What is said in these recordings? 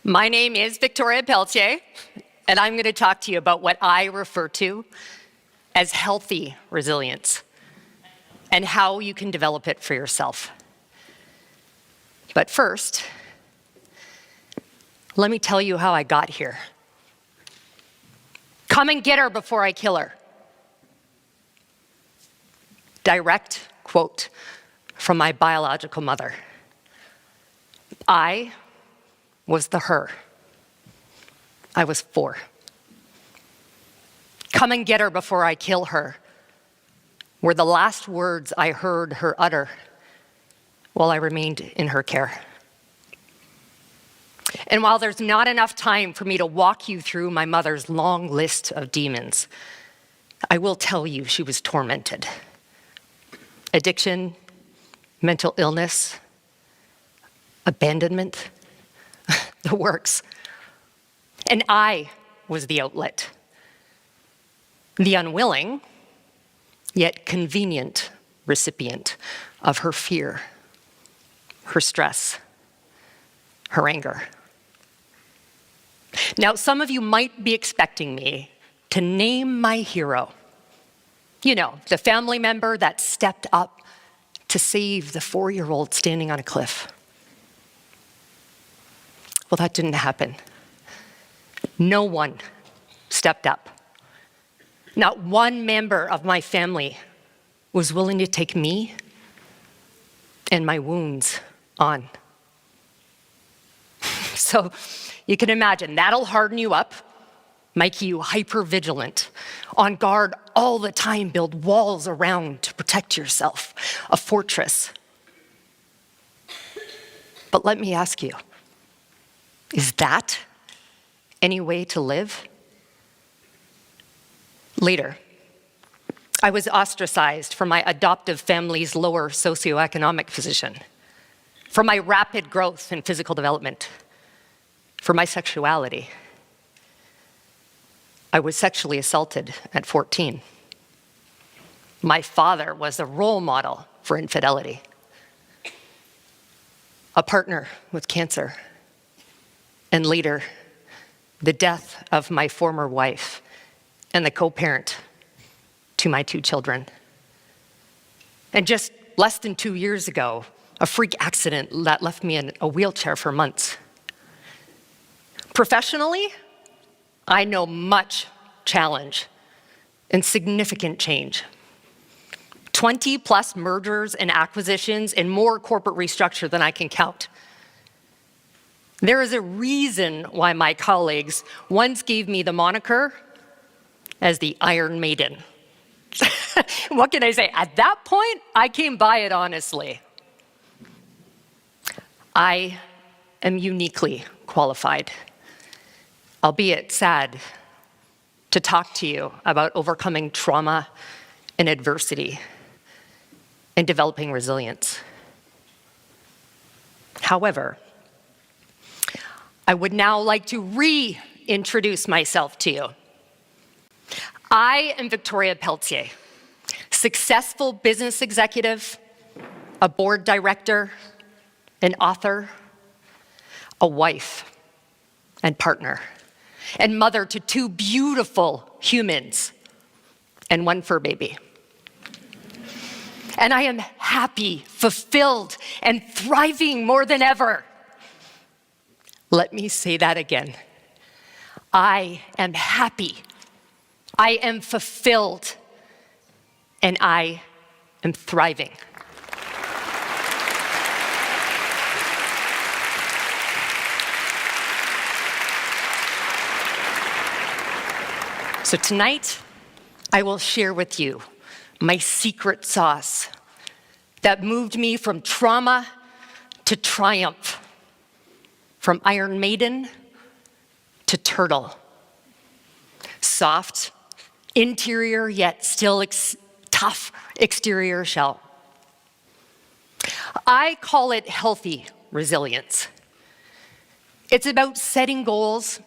My name is Victoria Pelletier, and I'm going to talk to you about what I refer to as healthy resilience and how you can develop it for yourself. But first, let me tell you how I got here. Come and get her before I kill her. Direct quote from my biological mother. I was the her. I was 4. Come and get her before I kill her were the last words I heard her utter while I remained in her care. And while there's not enough time for me to walk you through my mother's long list of demons, I will tell you she was tormented. Addiction, mental illness, abandonment, the works. And I was the outlet. The unwilling, yet convenient recipient of her fear, her stress, her anger. Now, some of you might be expecting me to name my hero. You know, the family member that stepped up to save the 4-year-old standing on a cliff. Well, that didn't happen. No one stepped up. Not one member of my family was willing to take me and my wounds on. So you can imagine, that'll harden you up, make you hyper-vigilant, on guard all the time, build walls around to protect yourself, a fortress. But let me ask you, is that any way to live? Later, I was ostracized from my adoptive family's lower socioeconomic position, for my rapid growth in physical development, for my sexuality. I was sexually assaulted at 14. My father was a role model for infidelity, a partner with cancer, and later, the death of my former wife and the co-parent to my 2 children. And just less than 2 years ago, a freak accident that left me in a wheelchair for months. Professionally, I know much challenge and significant change. 20+ mergers and acquisitions and more corporate restructure than I can count. There is a reason why my colleagues once gave me the moniker as the Iron Maiden. What can I say? At that point, I came by it honestly. I am uniquely qualified, albeit sad, to talk to you about overcoming trauma and adversity and developing resilience. However, I would now like to reintroduce myself to you. I am Victoria Pelletier, successful business executive, a board director, an author, a wife and partner, and mother to 2 beautiful humans and 1 fur baby. And I am happy, fulfilled, and thriving more than ever. Let me say that again. I am happy, I am fulfilled, and I am thriving. So tonight, I will share with you my secret sauce that moved me from trauma to triumph, from Iron Maiden to turtle. Soft, interior, yet still tough exterior shell. I call it healthy resilience. It's about setting goals,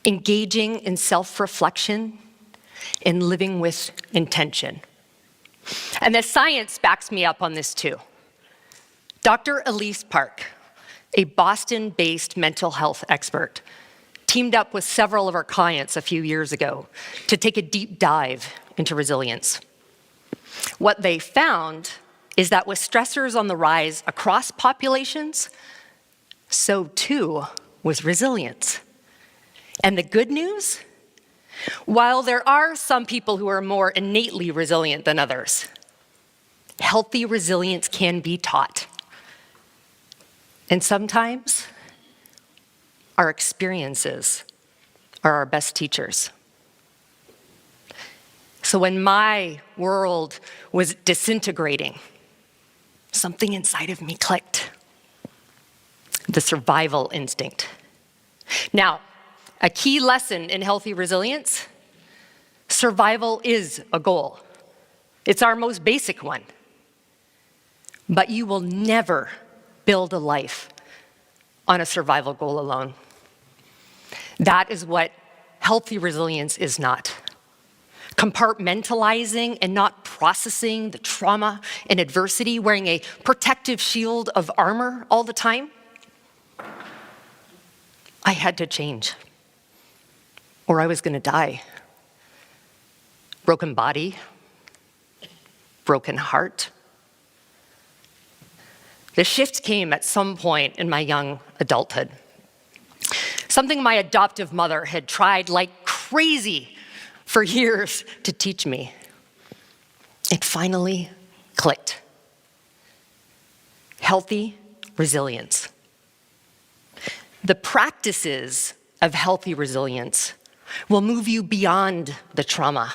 engaging in self-reflection, and living with intention. And the science backs me up on this too. Dr. Elise Park, a Boston-based mental health expert, teamed up with several of our clients a few years ago to take a deep dive into resilience. What they found is that with stressors on the rise across populations, so too was resilience. And the good news? While there are some people who are more innately resilient than others, healthy resilience can be taught. And sometimes, our experiences are our best teachers. So when my world was disintegrating, something inside of me clicked. The survival instinct. Now, a key lesson in healthy resilience: survival is a goal. It's our most basic one. But you will never build a life on a survival goal alone. That is what healthy resilience is not. Compartmentalizing and not processing the trauma and adversity, wearing a protective shield of armor all the time. I had to change, or I was going to die. Broken body, broken heart. The shift came at some point in my young adulthood. Something my adoptive mother had tried like crazy for years to teach me. It finally clicked. Healthy resilience. The practices of healthy resilience will move you beyond the trauma,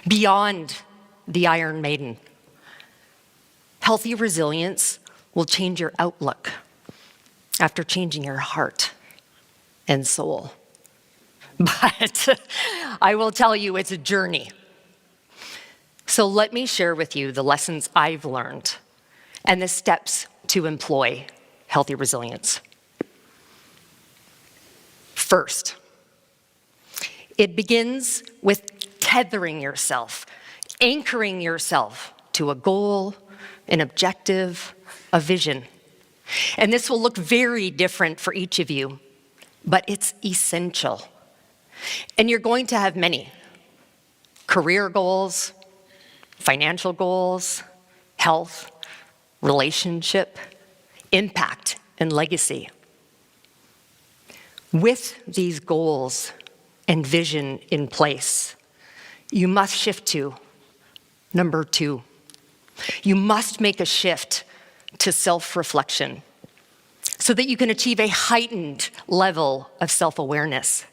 beyond the Iron Maiden. Healthy resilience will change your outlook after changing your heart and soul. But I will tell you, it's a journey. So let me share with you the lessons I've learned and the steps to employ healthy resilience. First, it begins with tethering yourself, anchoring yourself to a goal, an objective, a vision. And this will look very different for each of you, but it's essential. And you're going to have many: career goals, financial goals, health, relationship, impact, and legacy. With these goals and vision in place, you must shift to number 2. You must make a shift to self-reflection so that you can achieve a heightened level of self-awareness.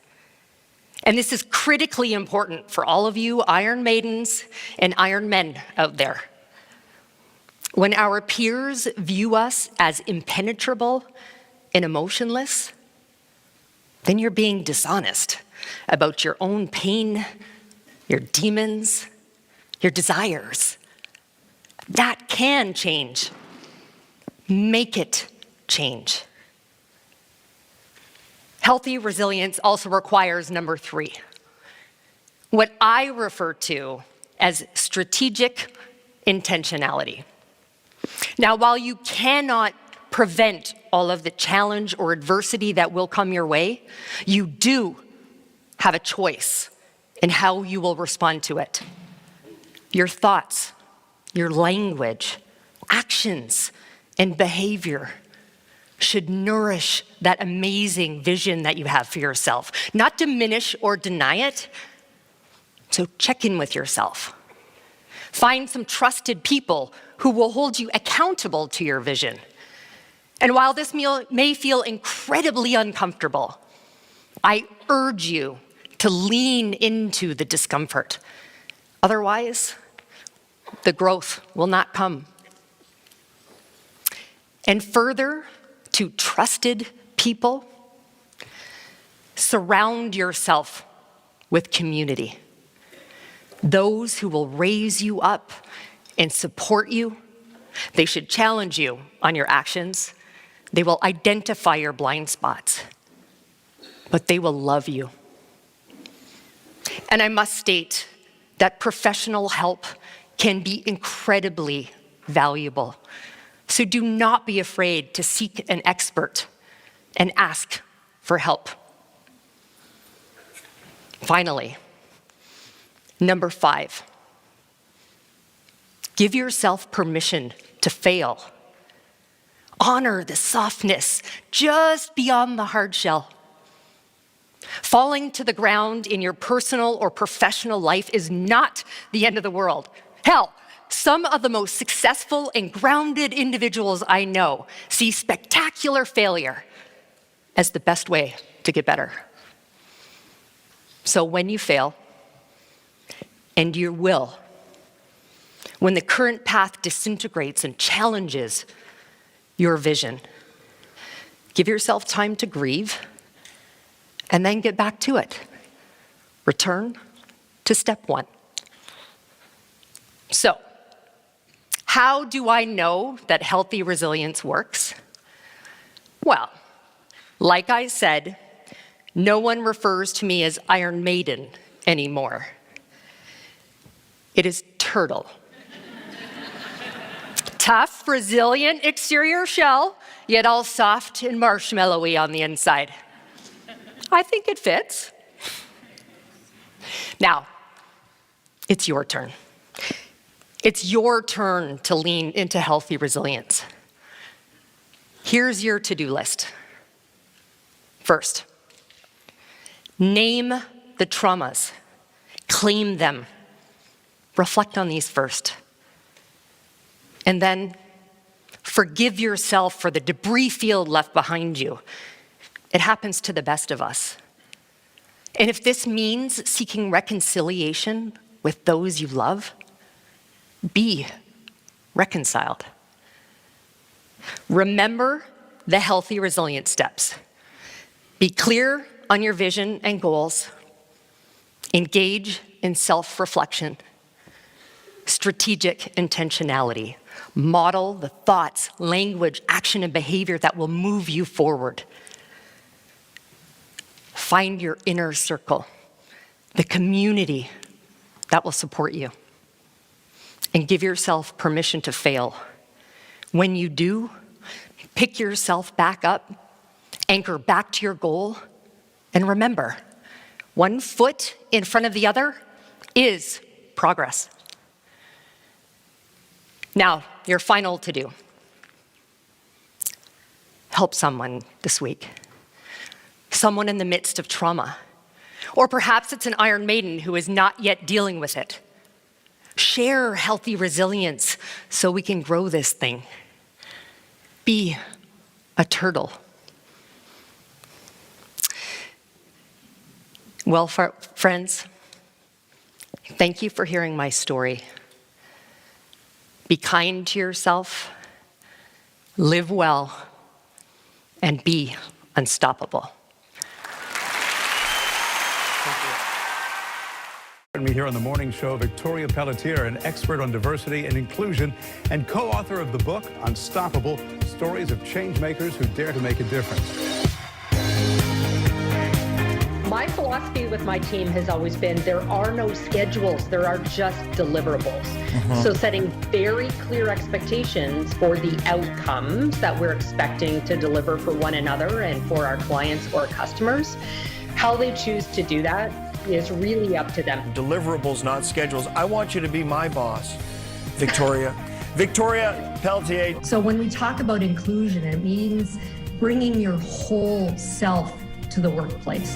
And this is critically important for all of you Iron Maidens and Iron Men out there. When our peers view us as impenetrable and emotionless, then you're being dishonest about your own pain, your demons, your desires. That can change. Make it change. Healthy resilience also requires number 3, what I refer to as strategic intentionality. Now, while you cannot prevent all of the challenge or adversity that will come your way, you do have a choice in how you will respond to it. Your thoughts, your language, actions, and behavior should nourish that amazing vision that you have for yourself, not diminish or deny it. So check in with yourself. Find some trusted people who will hold you accountable to your vision. And while this may feel incredibly uncomfortable, I urge you to lean into the discomfort. Otherwise, the growth will not come. And further, to trusted people, surround yourself with community. Those who will raise you up and support you. They should challenge you on your actions. They will identify your blind spots, but they will love you. And I must state that professional help can be incredibly valuable So do not be afraid to seek an expert and ask for help. Finally, number 5, give yourself permission to fail. Honor the softness just beyond the hard shell. Falling to the ground in your personal or professional life is not the end of the world. Hell, some of the most successful and grounded individuals I know see spectacular failure as the best way to get better. So when you fail, and you will, when the current path disintegrates and challenges your vision, give yourself time to grieve and then get back to it. Return to step 1. So, how do I know that healthy resilience works? Well, like I said, no one refers to me as Iron Maiden anymore. It is Turtle. Tough, resilient exterior shell, yet all soft and marshmallowy on the inside. I think it fits. Now, it's your turn. It's your turn to lean into healthy resilience. Here's your to-do list. First, name the traumas. Claim them. Reflect on these first. And then forgive yourself for the debris field left behind you. It happens to the best of us. And if this means seeking reconciliation with those you love, be reconciled. Remember the healthy resilience steps. Be clear on your vision and goals. Engage in self-reflection. Strategic intentionality. Model the thoughts, language, action, and behavior that will move you forward. Find your inner circle, the community that will support you. And give yourself permission to fail. When you do, pick yourself back up, anchor back to your goal, and remember, one foot in front of the other is progress. Now, your final to-do. Help someone this week. Someone in the midst of trauma. Or perhaps it's an Iron Maiden who is not yet dealing with it. Share healthy resilience so we can grow this thing. Be a turtle. Well, friends, thank you for hearing my story. Be kind to yourself, live well, and be unstoppable. Joining me here on the morning show, Victoria Pelletier, an expert on diversity and inclusion and co-author of the book, Unstoppable, Stories of Changemakers Who Dare to Make a Difference. My philosophy with my team has always been there are no schedules, there are just deliverables. So setting very clear expectations for the outcomes that we're expecting to deliver for one another and for our clients or customers. How they choose to do that is really up to them. Deliverables, not schedules. I want you to be my boss, Victoria. Victoria Pelletier. So when we talk about inclusion, it means bringing your whole self to the workplace.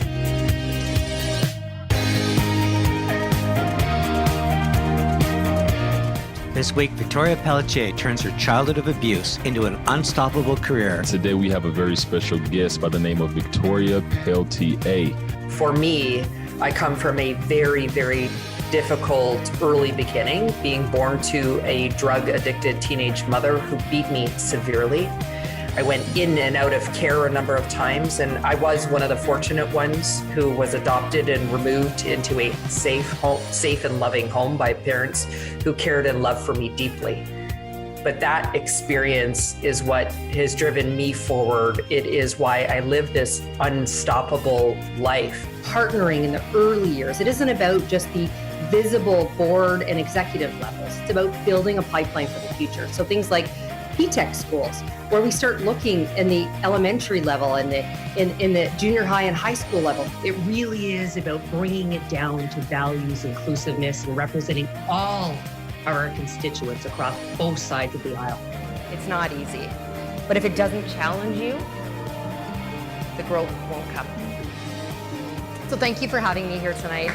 This week, Victoria Pelletier turns her childhood of abuse into an unstoppable career. Today we have a very special guest by the name of Victoria Pelletier. For me, I come from a very, very difficult early beginning, being born to a drug-addicted teenage mother who beat me severely. I went in and out of care a number of times, and I was one of the fortunate ones who was adopted and removed into a safe and loving home by parents who cared and loved for me deeply. But that experience is what has driven me forward. It is why I live this unstoppable life. Partnering in the early years, it isn't about just the visible board and executive levels. It's about building a pipeline for the future. So things like P-Tech schools, where we start looking in the elementary level and in the junior high and high school level. It really is about bringing it down to values, inclusiveness, and representing all of our constituents across both sides of the aisle. It's not easy, but if it doesn't challenge you, the growth won't come. So thank you for having me here tonight.